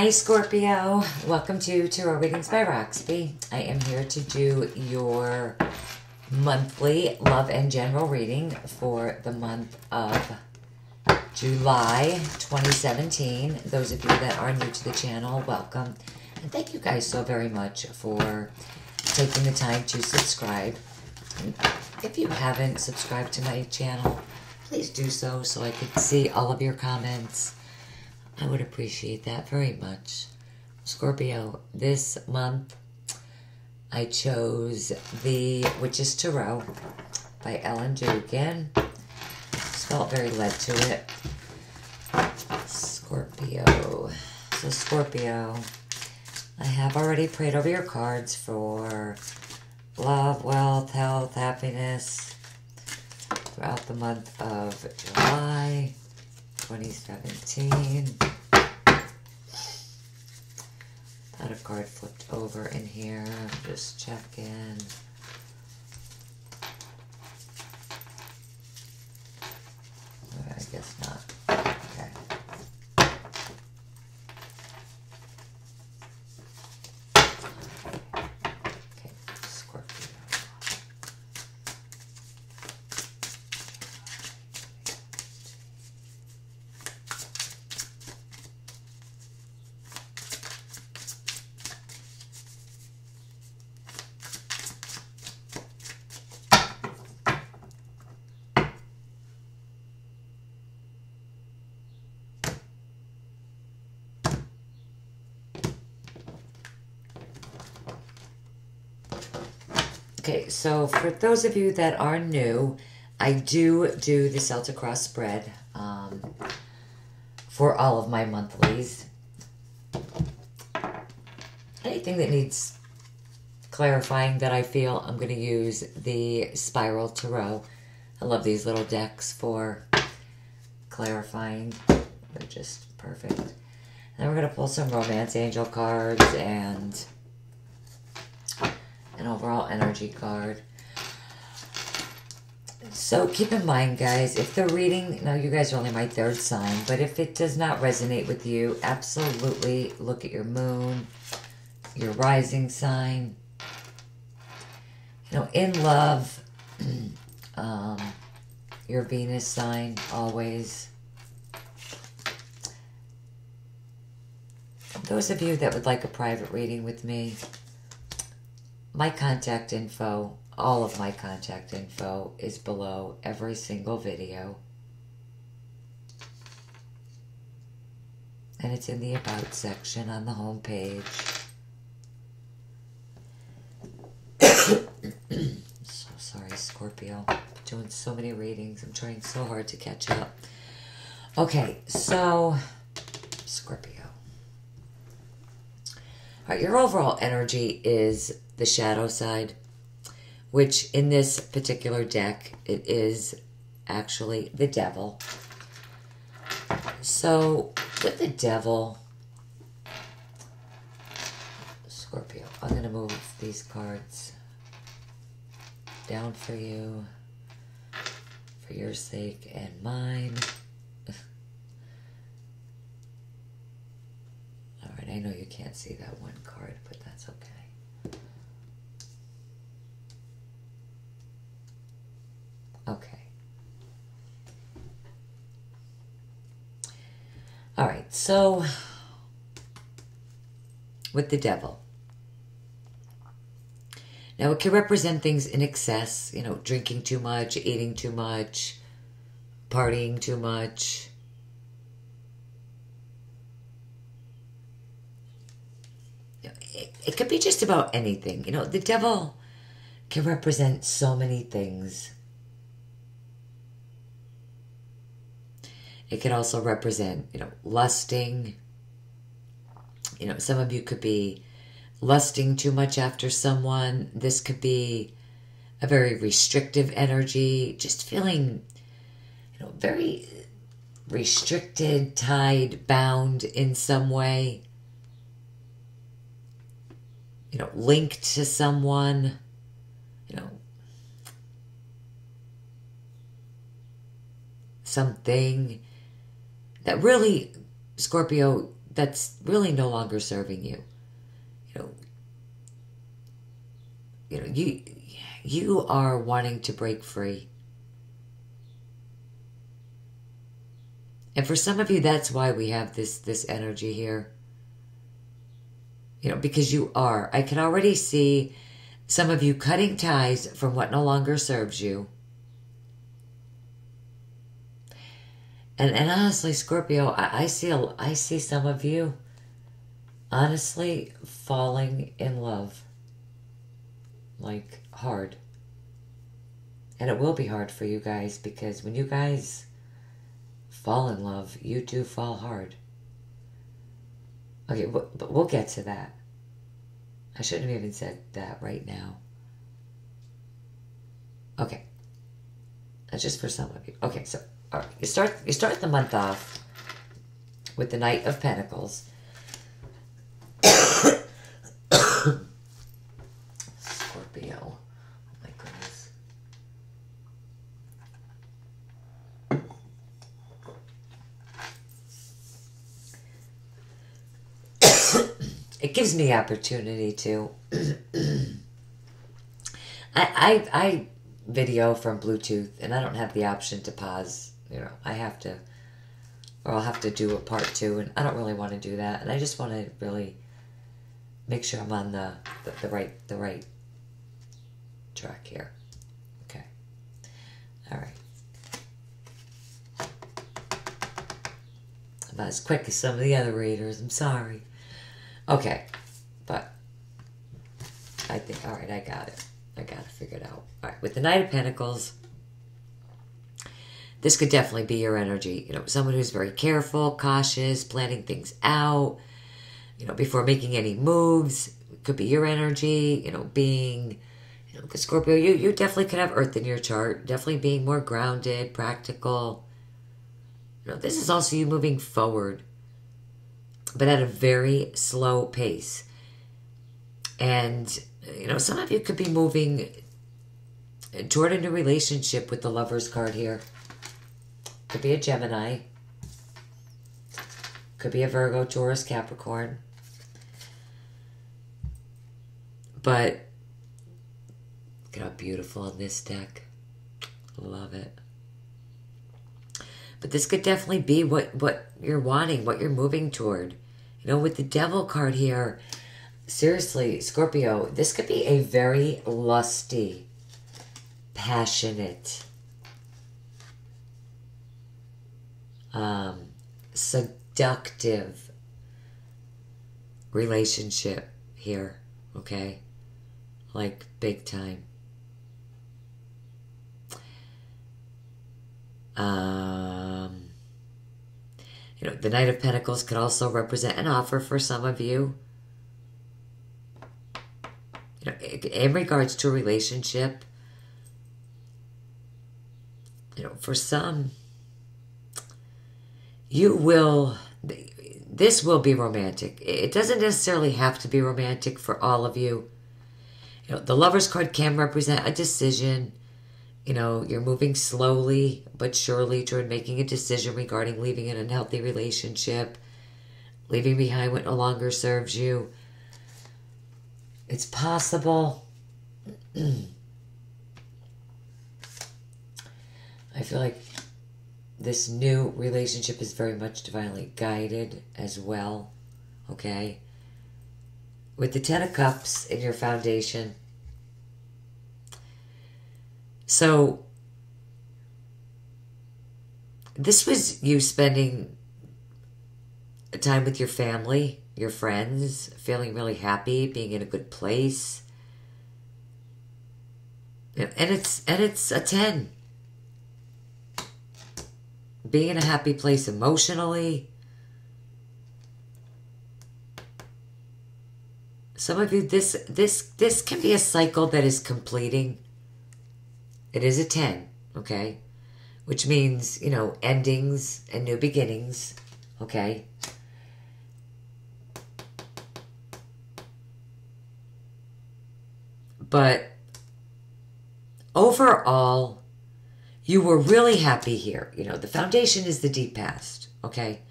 Hi Scorpio, welcome to Tarot Readings by Roxby. I am here to do your monthly love and general reading for the month of July 2017. Those of you that are new to the channel, welcome. And thank you guys so very much for taking the time to subscribe. And if you haven't subscribed to my channel, please do so I can see all of your comments. I would appreciate that very much. Scorpio, this month I chose the Witch's Tarot by Ellen Dugan. Just felt very led to it. Scorpio. So Scorpio, I have already prayed over your cards for love, wealth, health, happiness throughout the month of July 2017. Had a card flipped over in here. Just checking. I guess not. Okay. Okay, Scorpio. Okay, so for those of you that are new, I do the Celtic Cross spread for all of my monthlies. Anything that needs clarifying that I feel, I'm going to use the Spiral Tarot. I love these little decks for clarifying. They're just perfect. And then we're going to pull some Romance Angel cards and an overall energy card. So keep in mind, guys, if the reading, now you guys are only my third sign, but if it does not resonate with you, absolutely look at your moon, your rising sign. You know, in love, your Venus sign, always. Those of you that would like a private reading with me, my contact info, all of my contact info is below every single video. And it's in the About section on the home page. So sorry, Scorpio. I'm doing so many readings. I'm trying so hard to catch up. Okay, so Scorpio. All right, your overall energy is the shadow side, which in this particular deck, it is actually the devil. So with the devil, Scorpio, I'm going to move these cards down for you, for your sake and mine. All right, I know you can't see that one card, but that's okay. Okay. All right, so with the devil. Now, it can represent things in excess, you know, drinking too much, eating too much, partying too much. It could be just about anything. You know, the devil can represent so many things. It could also represent, you know, lusting. You know, some of you could be lusting too much after someone. This could be a very restrictive energy. Just feeling, you know, very restricted, tied, bound in some way. You know, linked to someone. You know, something that really, Scorpio, that's really no longer serving you. You are wanting to break free. And for some of you, that's why we have this energy here. Because you are. I can already see some of you cutting ties from what no longer serves you. And honestly, Scorpio, I see some of you honestly falling in love. Like, hard. And it will be hard for you guys, because when you guys fall in love, you do fall hard. Okay, but we'll get to that. I shouldn't have even said that right now. Okay. That's just for some of you. Okay, so all right, you start the month off with the Knight of Pentacles. Scorpio. Oh my goodness. It gives me opportunity to I video from Bluetooth, and I don't have the option to pause. I have to, or I'll have to do a part 2, and I don't really want to do that. And I just want to really make sure I'm on the right track here. Okay. All right. I'm not as quick as some of the other readers. I'm sorry. Okay, but I think, all right, I got it. I got it figured out. All right, with the Knight of Pentacles, this could definitely be your energy. Someone who's very careful, cautious, planning things out, before making any moves. It could be your energy, being, because Scorpio, you definitely could have Earth in your chart. Definitely being more grounded, practical. This is also you moving forward, but at a very slow pace. And, some of you could be moving toward a new relationship with the Lover's card here. Could be a Gemini. Could be a Virgo, Taurus, Capricorn. But look at how beautiful in this deck. Love it. But this could definitely be what you're wanting, what you're moving toward. With the Devil card here, seriously, Scorpio, this could be a very lusty, passionate, seductive relationship here, okay? Like, big time. The Knight of Pentacles could also represent an offer for some of you. In regards to a relationship, for some, this will be romantic. It doesn't necessarily have to be romantic for all of you. The Lover's card can represent a decision. You're moving slowly but surely toward making a decision regarding leaving an unhealthy relationship, leaving behind what no longer serves you. It's possible. I feel like this new relationship is very much divinely guided as well, okay? With the Ten of Cups in your foundation. So, this was you spending time with your family, your friends, feeling really happy, being in a good place. And it's a 10. Being in a happy place emotionally. Some of you, this can be a cycle that is completing. It is a 10, okay? Which means, endings and new beginnings, okay? But overall, you were really happy here. The foundation is the deep past, okay?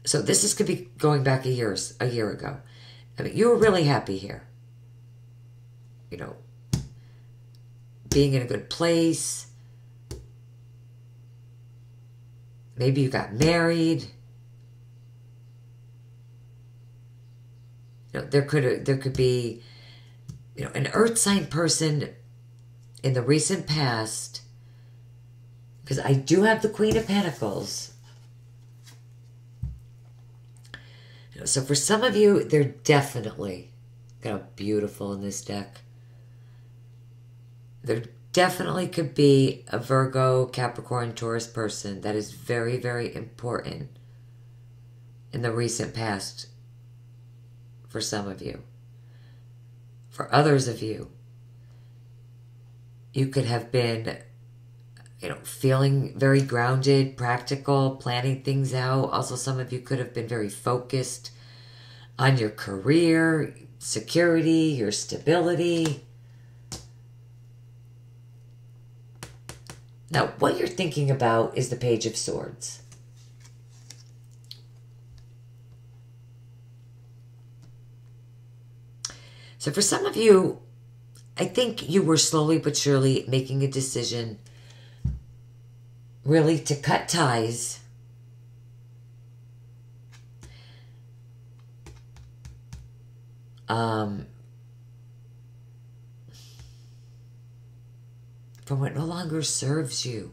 So this could be going back a year ago. I mean, you were really happy here. You know, being in a good place. Maybe you got married. You know, there could be, you know, an earth sign person in the recent past, because I do have the Queen of Pentacles. You know, so for some of you, they're definitely, got a beautiful in this deck. There definitely could be a Virgo, Capricorn, Taurus person that is very, very important in the recent past for some of you. For others of you, you could have been, you know, feeling very grounded, practical, planning things out. Also, some of you could have been very focused on your career, security, your stability. Now, what you're thinking about is the Page of Swords. So for some of you, I think you were slowly but surely making a decision really to cut ties. From what no longer serves you.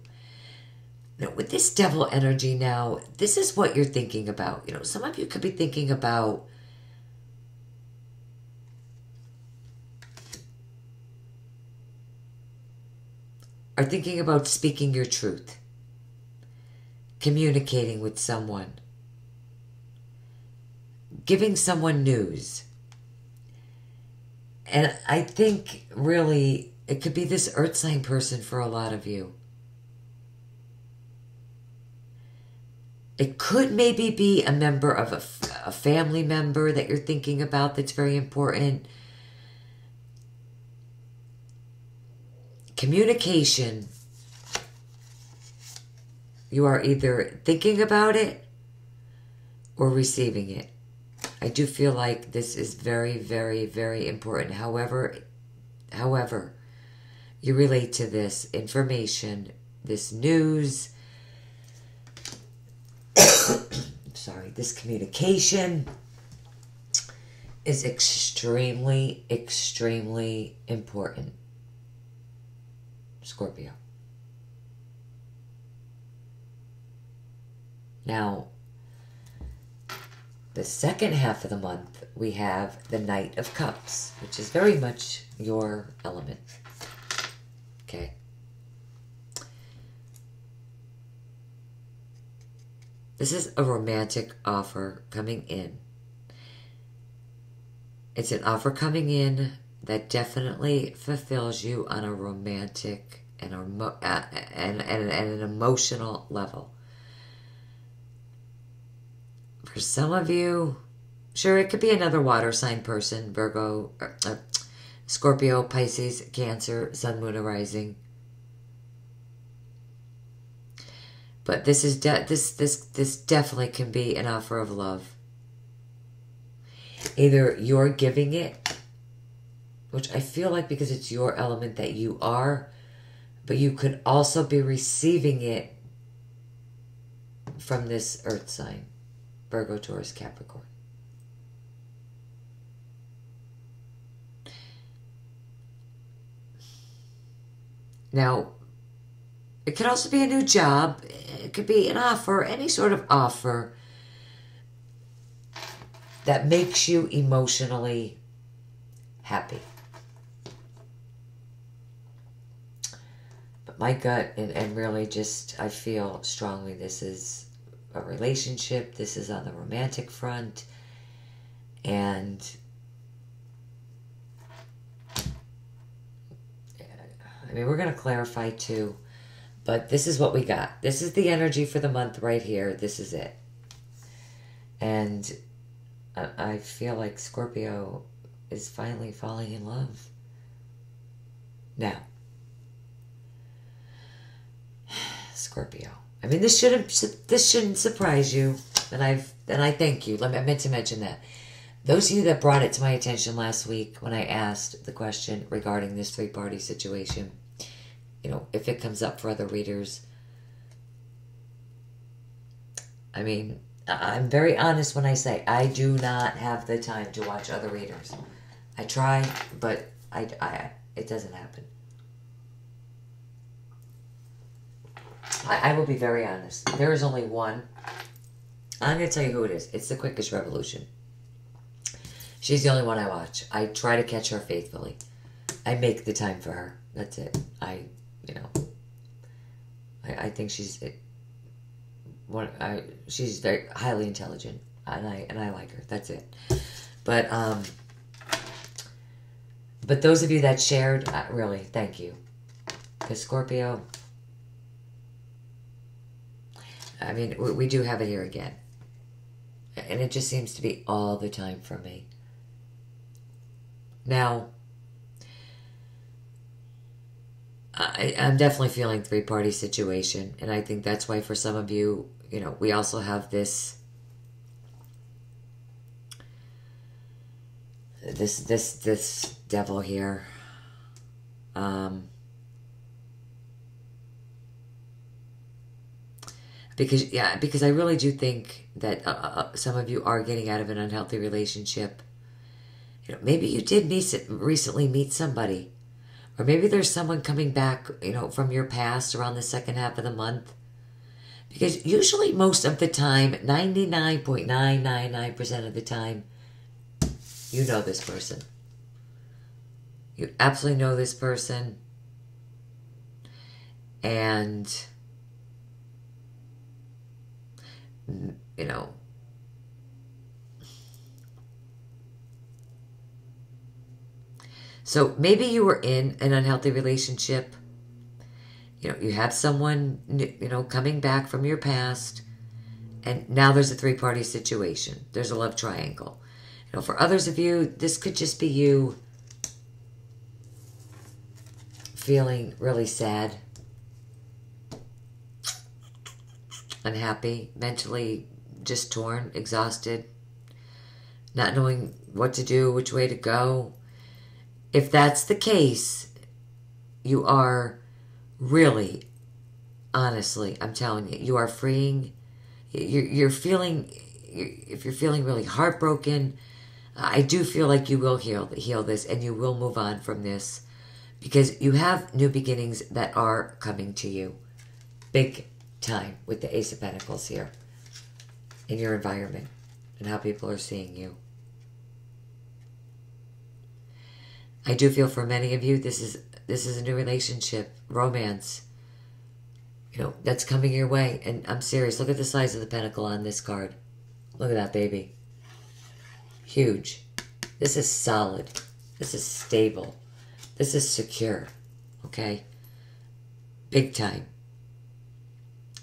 Now, with this devil energy now, this is what you're thinking about. You know, some of you could be thinking about speaking your truth, communicating with someone, giving someone news. And I think really it could be this earth sign person for a lot of you. It could maybe be a member of a family member that you're thinking about that's very important. Communication. You are either thinking about it or receiving it. I do feel like this is very, very, very important. However you relate to this information, this news, sorry, this communication is extremely, extremely important. Scorpio. Now, the second half of the month, we have the Knight of Cups, which is very much your element. Okay. This is a romantic offer coming in. It's an offer coming in that definitely fulfills you on a romantic and an emotional level. For some of you, sure, it could be another water sign person, Virgo, Scorpio, Pisces, Cancer, Sun, Moon, or Rising. But this is this definitely can be an offer of love. Either you're giving it, which I feel like because it's your element that you are, but you could also be receiving it from this earth sign, Virgo, Taurus, Capricorn. Now, it could also be a new job. It could be an offer, any sort of offer that makes you emotionally happy. But my gut, and really just, I feel strongly this is a relationship. This is on the romantic front. And I mean, we're going to clarify too. But this is what we got. This is the energy for the month right here. This is it. And I feel like Scorpio is finally falling in love. Now, Scorpio. I mean, this shouldn't surprise you, and I thank you. I meant to mention that. Those of you that brought it to my attention last week when I asked the question regarding this three-party situation, you know, if it comes up for other readers, I mean, I'm very honest when I say I do not have the time to watch other readers. I try, but it doesn't happen. I will be very honest. There is only one. I'm going to tell you who it is. It's the Quickest Revolution. She's the only one I watch. I try to catch her faithfully. I make the time for her. That's it. I think she's she's very highly intelligent, and I like her. That's it. But those of you that shared, really, thank you. Because Scorpio, I mean, we do have it here again. And it just seems to be all the time for me. Now, I'm definitely feeling three-party situation. And I think that's why for some of you, you know, we also have this devil here. Because I really do think that some of you are getting out of an unhealthy relationship. You know, maybe you did recently meet somebody, or maybe there's someone coming back, you know, from your past around the second half of the month. Because usually, most of the time, 99.999% of the time, you know this person. You absolutely know this person, and you know, so maybe you were in an unhealthy relationship. You know, you have someone, you know, coming back from your past, and now there's a three-party situation. There's a love triangle. You know, for others of you, this could just be you feeling really sad, unhappy, mentally just torn, exhausted, not knowing what to do, which way to go. If that's the case, you are really, honestly, I'm telling you, you are freeing. You're feeling, if you're feeling really heartbroken, I do feel like you will heal this, and you will move on from this, because you have new beginnings that are coming to you. Big time with the Ace of Pentacles here in your environment and how people are seeing you. I do feel for many of you, this is a new relationship, romance, you know, that's coming your way. And I'm serious. Look at the size of the pentacle on this card. Look at that, baby. Huge. This is solid. This is stable. This is secure. Okay? Big time.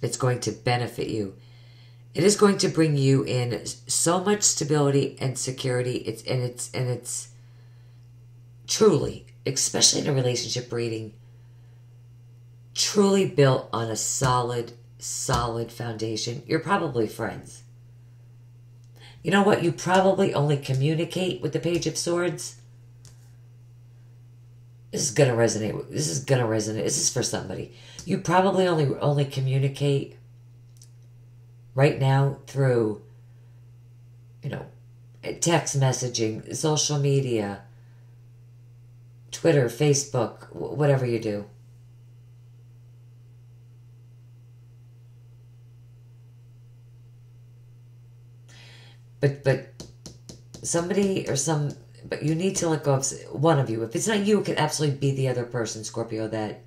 It's going to benefit you. It is going to bring you in so much stability and security. It's truly, especially in a relationship reading, truly built on a solid foundation. You're probably friends. You know what? You probably only communicate with the Page of Swords. This is gonna resonate. This is for somebody. You probably only communicate right now through, you know, text messaging, social media, Twitter, Facebook, whatever you do. But somebody or some, but you need to let go of one of you. If it's not you, it could absolutely be the other person, Scorpio, that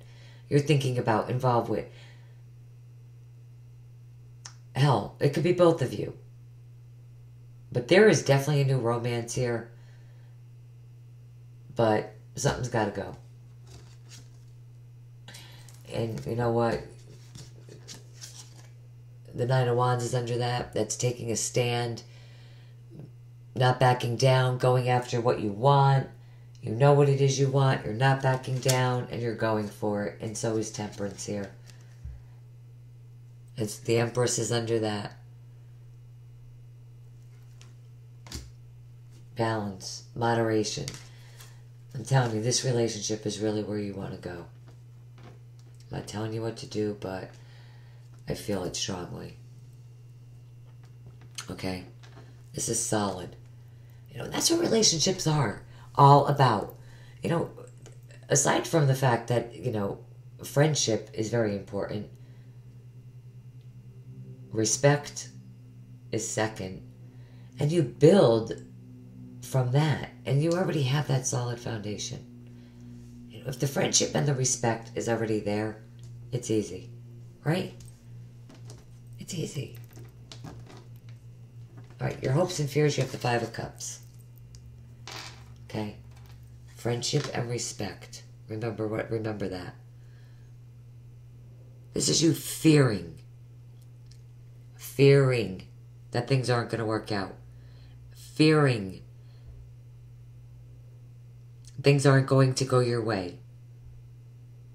you're thinking about, involved with. Hell, it could be both of you. But there is definitely a new romance here. But something's got to go. And you know what? The Nine of Wands is under that. That's taking a stand. Not backing down. Going after what you want. You know what it is you want. You're not backing down. And you're going for it. And so is Temperance here. It's the Empress is under that. Balance, moderation. I'm telling you, this relationship is really where you want to go. I'm not telling you what to do, but I feel it strongly. Okay? This is solid. You know, that's what relationships are all about. You know, aside from the fact that, you know, friendship is very important, respect is second, and you build from that, and you already have that solid foundation. You know, if the friendship and the respect is already there, it's easy, right? It's easy. All right, your hopes and fears, you have the Five of Cups. Okay? Friendship and respect. Remember that. This is you fearing that things aren't going to work out. Fearing things aren't going to go your way.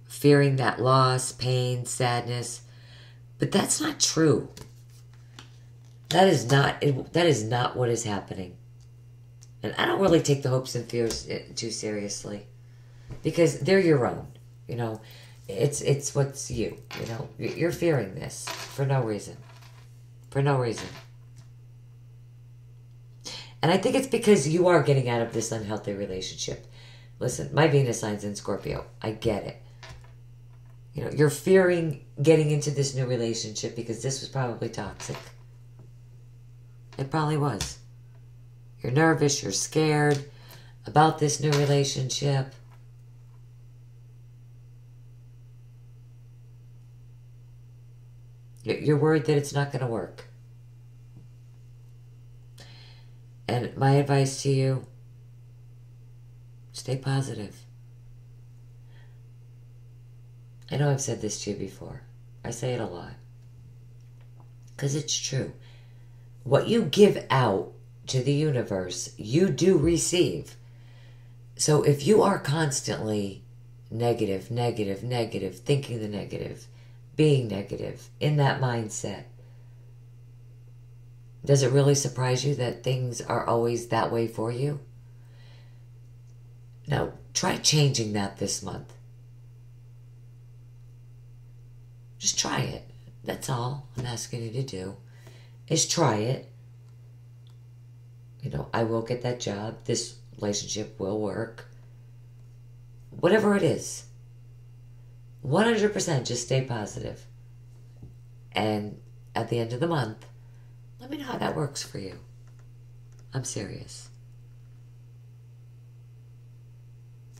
Fearing that loss, pain, sadness. But that's not true. That is not what is happening. And I don't really take the hopes and fears too seriously, because they're your own. You know, it's what's you. You know, you're fearing this for no reason. For no reason. And I think it's because you are getting out of this unhealthy relationship. Listen, my Venus sign's in Scorpio. I get it. You know, you're fearing getting into this new relationship because this was probably toxic. It probably was. You're nervous, you're scared about this new relationship. You're worried that it's not going to work. And my advice to you, stay positive. I know I've said this to you before. I say it a lot. Because it's true. What you give out to the universe, you do receive. So if you are constantly negative, thinking the negative, being negative, in that mindset, does it really surprise you that things are always that way for you? Now, try changing that this month. Just try it. That's all I'm asking you to do, is try it. You know, I will get that job. This relationship will work. Whatever it is. 100% just stay positive. And at the end of the month, let me know how that works for you. I'm serious.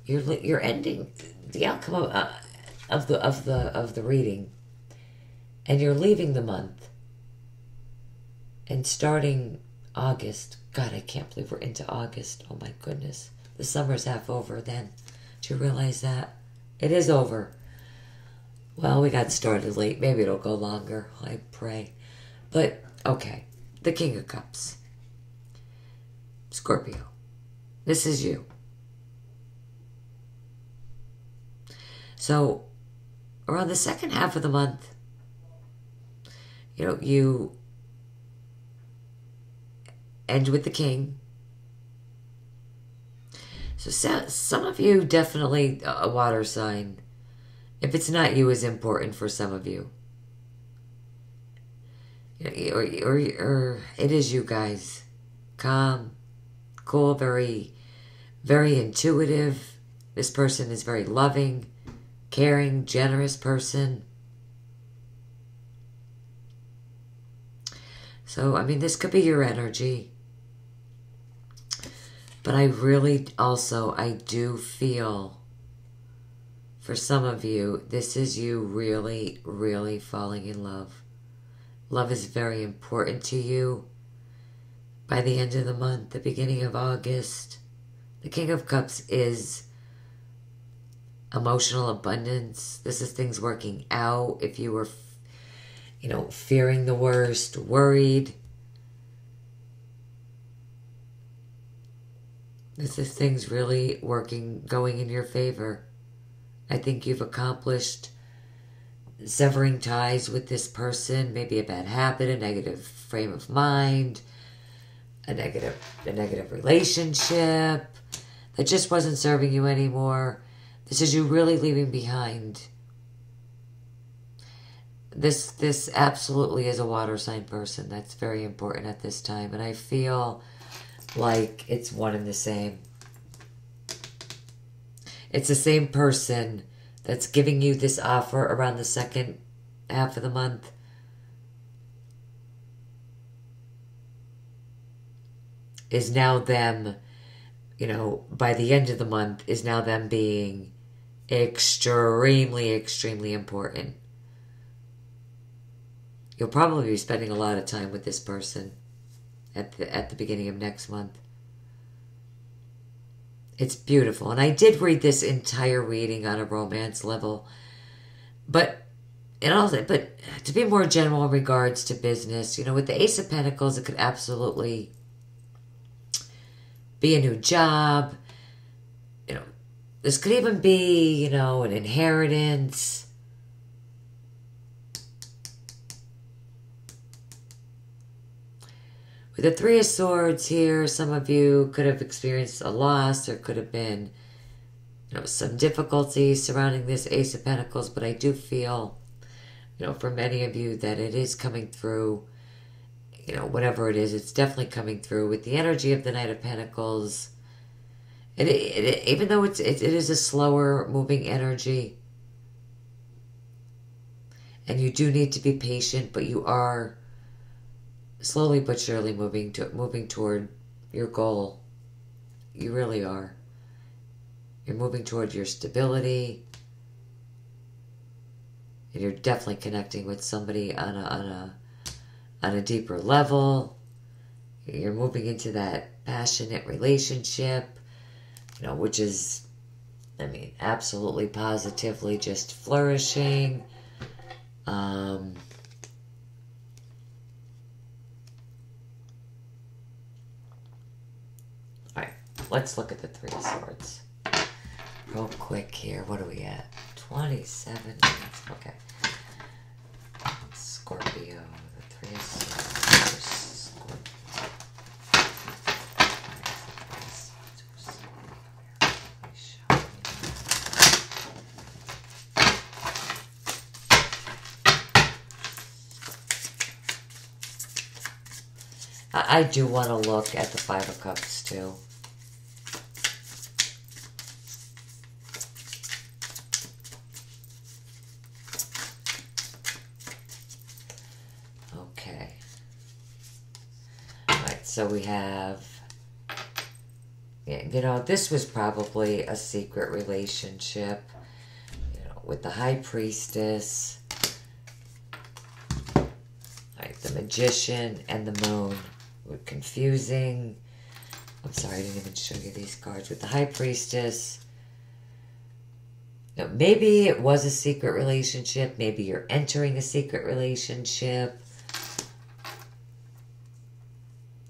You're ending the outcome of the reading, and you're leaving the month and starting August. God, I can't believe we're into August. Oh my goodness. The summer's half over then. Do you realize that? It is over. Well, we got started late. Maybe it'll go longer. I pray. But, okay. The King of Cups. Scorpio. This is you. So, around the second half of the month, you know, you end with the King. So some of you, definitely a water sign. If it's not you, is important for some of you. Or it is you guys. Calm, cool, very, very intuitive. This person is very loving, caring, generous person. So, I mean, this could be your energy. But I really also, I do feel, for some of you, this is you really, really falling in love. Love is very important to you. By the end of the month, the beginning of August, the King of Cups is emotional abundance. This is things working out. If you were, you know, fearing the worst, worried, this is things really working, going in your favor. I think you've accomplished severing ties with this person, maybe a bad habit, a negative frame of mind, a negative relationship that just wasn't serving you anymore. This is you really leaving behind. This absolutely is a water sign person. That's very important at this time. And I feel like it's one and the same. It's the same person that's giving you this offer around the second half of the month. Is now them, you know, by the end of the month, is now them being extremely, extremely important. You'll probably be spending a lot of time with this person at the beginning of next month. It's beautiful. And I did read this entire reading on a romance level. But to be more general in regards to business, you know, with the Ace of Pentacles, it could absolutely be a new job. You know, this could even be, you know, an inheritance. With the Three of Swords here, some of you could have experienced a loss. There could have been, you know, some difficulties surrounding this Ace of Pentacles. But I do feel, you know, for many of you that it is coming through. You know, whatever it is, it's definitely coming through with the energy of the Knight of Pentacles. Even though it is a slower moving energy, and you do need to be patient, but you are slowly but surely moving toward your goal. You really are. You're moving toward your stability, and you're definitely connecting with somebody on a deeper level. You're moving into that passionate relationship, you know, which is, I mean, absolutely positively just flourishing. Alright, let's look at the Three of Swords. Real quick here. What are we at? 27 minutes. Okay. Scorpio. The Three of Swords. I do want to look at the Five of Cups too. Okay. Alright, so we have, you know, this was probably a secret relationship, you know, with the High Priestess, alright, the Magician, and the Moon. Confusing. I'm sorry, I didn't even show you these cards. With the High Priestess, you know, maybe it was a secret relationship. Maybe you're entering a secret relationship.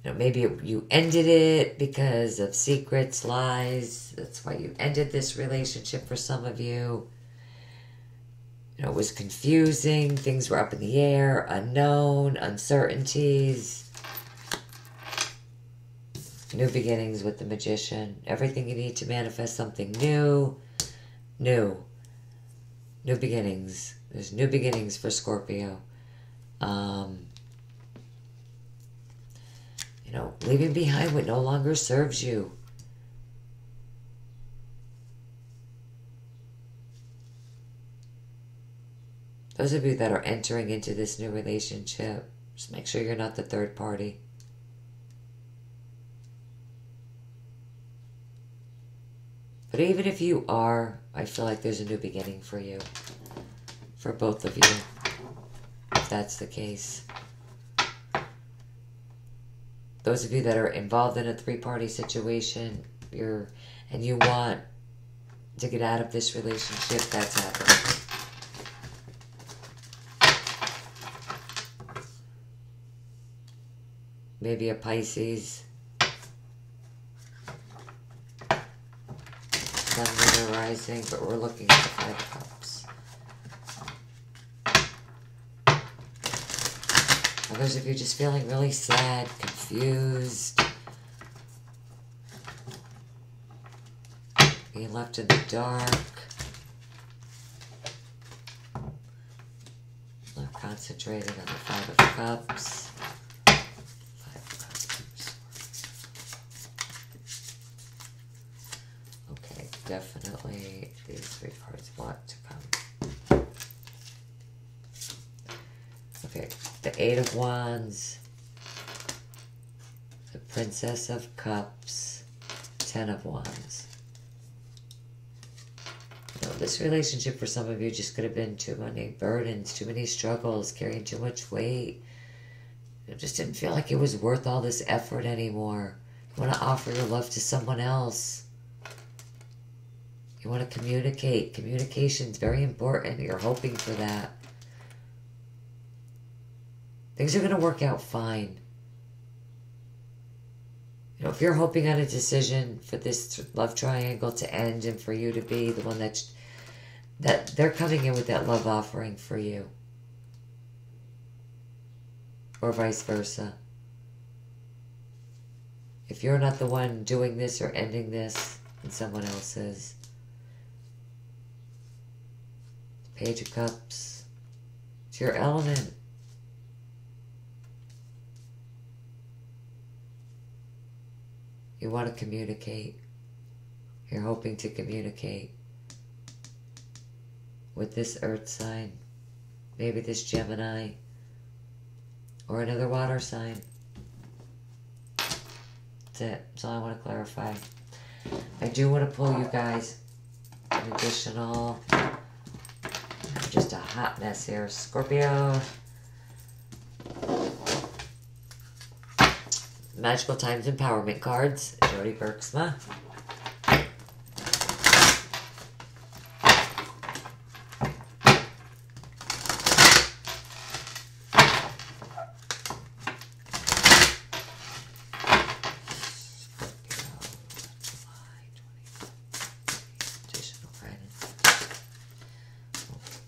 You know, maybe you ended it because of secrets, lies. That's why you ended this relationship for some of you. You know, it was confusing. Things were up in the air, unknown, uncertainties. New beginnings with the Magician. Everything you need to manifest something new. New beginnings. There's new beginnings for Scorpio. You know, leaving behind what no longer serves you. Those of you that are entering into this new relationship, just make sure you're not the third party. But even if you are, I feel like there's a new beginning for you. For both of you. If that's the case. Those of you that are involved in a three-party situation, and you want to get out of this relationship, that's happening. Maybe a Pisces. Sun, Moon, Rising, but we're looking at the Five of Cups. Others of you just feeling really sad, confused, being left in the dark. Not concentrating on the Five of Cups. Five of Cups. Okay, definitely these three cards want to come. Okay, the Eight of Wands, the Princess of Cups, Ten of Wands. You know, this relationship for some of you just could have been too many burdens, too many struggles, carrying too much weight. It just didn't feel like it was worth all this effort anymore. You want to offer your love to someone else. You want to communicate. Communication's very important. You're hoping for that. Things are going to work out fine. You know, if you're hoping on a decision for this love triangle to end and for you to be the one that they're coming in with that love offering for you. Or vice versa. If you're not the one doing this or ending this, and someone else is. Page of Cups. It's your element. You want to communicate. You're hoping to communicate with this earth sign. Maybe this Gemini. Or another water sign. That's it. That's all I want to clarify. I do want to pull you guys an additional... I'm just a hot mess here. Scorpio. Magical Times Empowerment cards. Jody Bergsma.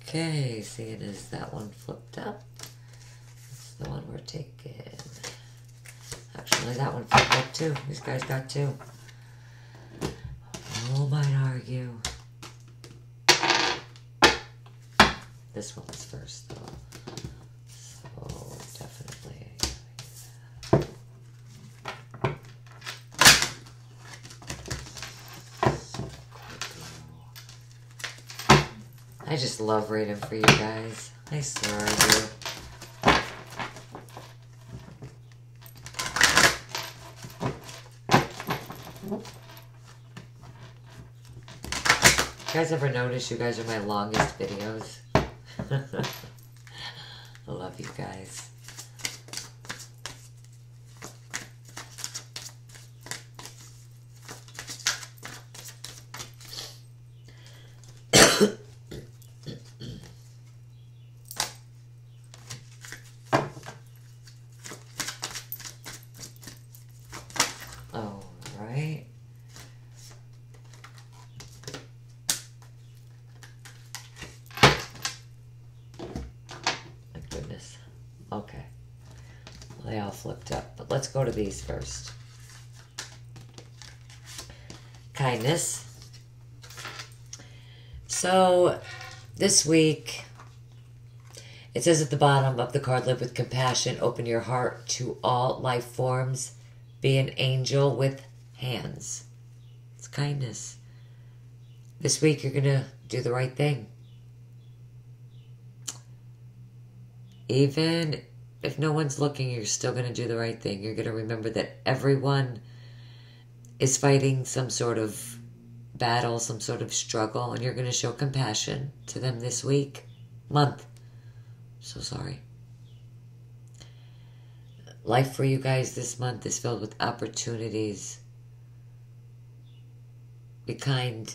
Okay, seeing as that one flipped up, that's the one we're taking. Actually, that one flipped up too. These guys got two. Oh, might argue. This one was first, though. So, definitely. I just love reading for you guys. I swear I do. You guys ever notice you guys are my longest videos? I love you guys. Okay. Well, they all flipped up, but let's go to these first. Kindness. So, this week, it says at the bottom of the card, live with compassion, open your heart to all life forms, be an angel with hands. It's kindness. This week, you're going to do the right thing. Even if no one's looking, you're still going to do the right thing. You're going to remember that everyone is fighting some sort of battle, some sort of struggle, and you're going to show compassion to them this week, month. So sorry. Life for you guys this month is filled with opportunities. Be kind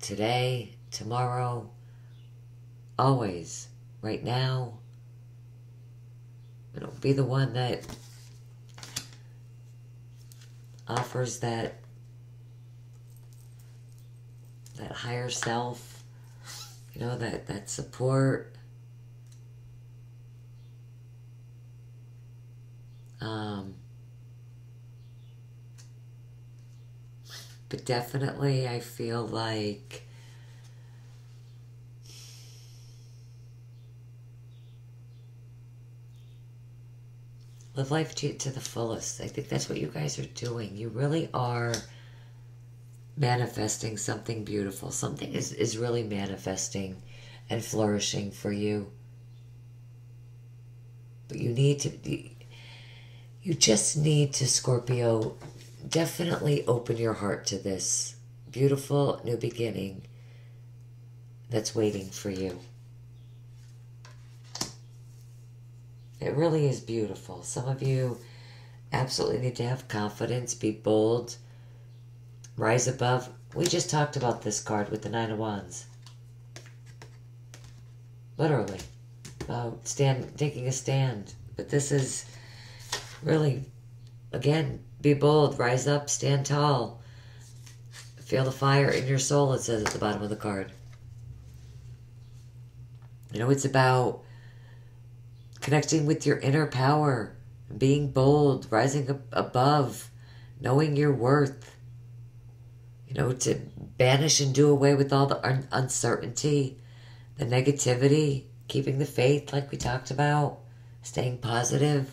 today, tomorrow, always, right now. You know, be the one that offers that higher self, you know, that support. But definitely I feel like live life to the fullest. I think that's what you guys are doing. You really are manifesting something beautiful. Something is really manifesting and flourishing for you. But you just need to, Scorpio, definitely open your heart to this beautiful new beginning that's waiting for you. It really is beautiful. Some of you absolutely need to have confidence, be bold, rise above. We just talked about this card with the Nine of Wands. Literally. About taking a stand. But this is really, again, be bold, rise up, stand tall. Feel the fire in your soul, it says at the bottom of the card. You know, it's about connecting with your inner power, being bold, rising above, knowing your worth. You know, to banish and do away with all the uncertainty, the negativity, keeping the faith like we talked about, staying positive.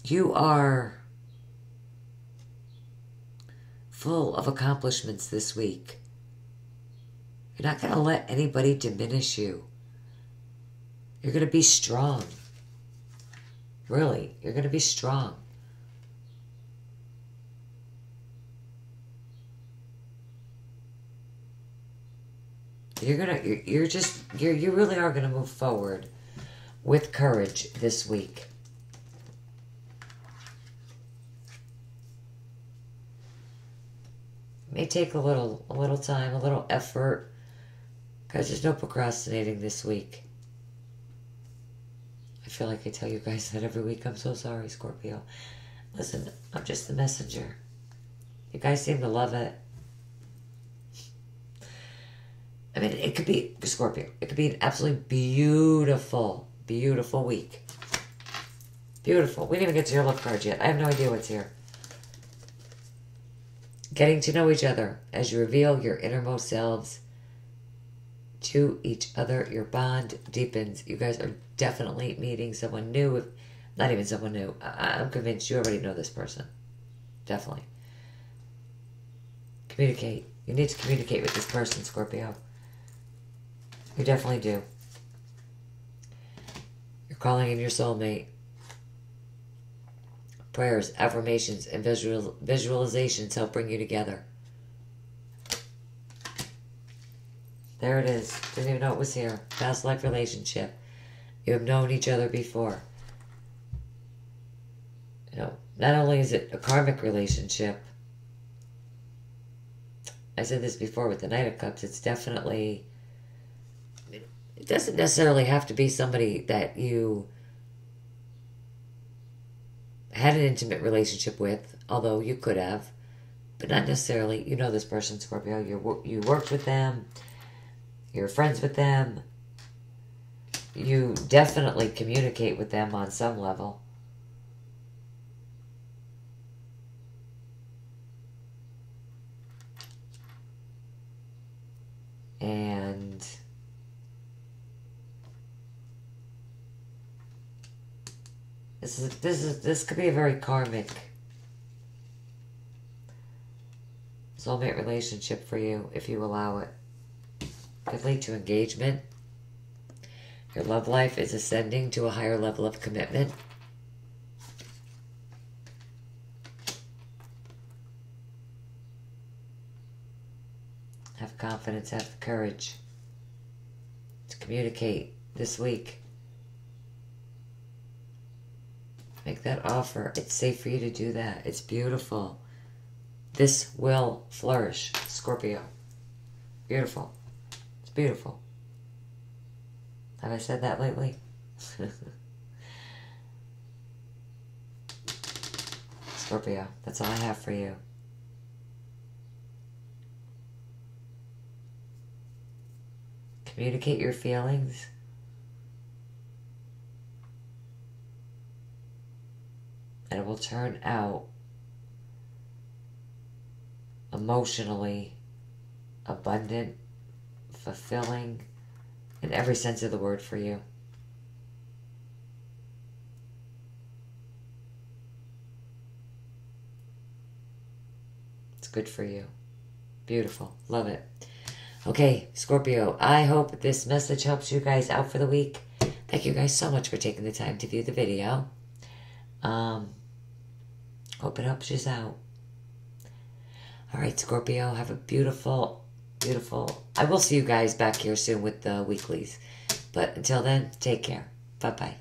You are full of accomplishments this week. You're not going to let anybody diminish you. You're going to be strong. Really, you're going to be strong. You really are going to move forward with courage this week. It may take a little time, a little effort, because there's no procrastinating this week. I feel like I tell you guys that every week. I'm so sorry, Scorpio. Listen, I'm just the messenger. You guys seem to love it. I mean, it could be, Scorpio, it could be an absolutely beautiful, beautiful week. Beautiful. We didn't even get to your love card yet. I have no idea what's here. Getting to know each other as you reveal your innermost selves to each other. Your bond deepens. You guys are definitely meeting someone new. If not even someone new. I'm convinced you already know this person. Definitely. Communicate. You need to communicate with this person, Scorpio. You definitely do. You're calling in your soulmate. Prayers, affirmations, and visualizations help bring you together. There it is. Didn't even know it was here. Past life relationship. You have known each other before. You know, not only is it a karmic relationship, I said this before with the Knight of Cups, it's definitely, it doesn't necessarily have to be somebody that you had an intimate relationship with, although you could have, but not necessarily. You know this person, Scorpio. You worked with them. You're friends with them. You definitely communicate with them on some level. And this could be a very karmic soulmate relationship for you if you allow it. Could lead to engagement. Your love life is ascending to a higher level of commitment. Have confidence, have the courage to communicate this week. Make that offer. It's safe for you to do that. It's beautiful. This will flourish, Scorpio. Beautiful. It's beautiful. Have I said that lately? Scorpio, that's all I have for you. Communicate your feelings. And it will turn out emotionally abundant, fulfilling, in every sense of the word for you. It's good for you. Beautiful. Love it. Okay, Scorpio, I hope this message helps you guys out for the week. Thank you guys so much for taking the time to view the video. Hope it helps you out. All right, Scorpio, have a beautiful, beautiful... I will see you guys back here soon with the weeklies. But until then, take care. Bye-bye.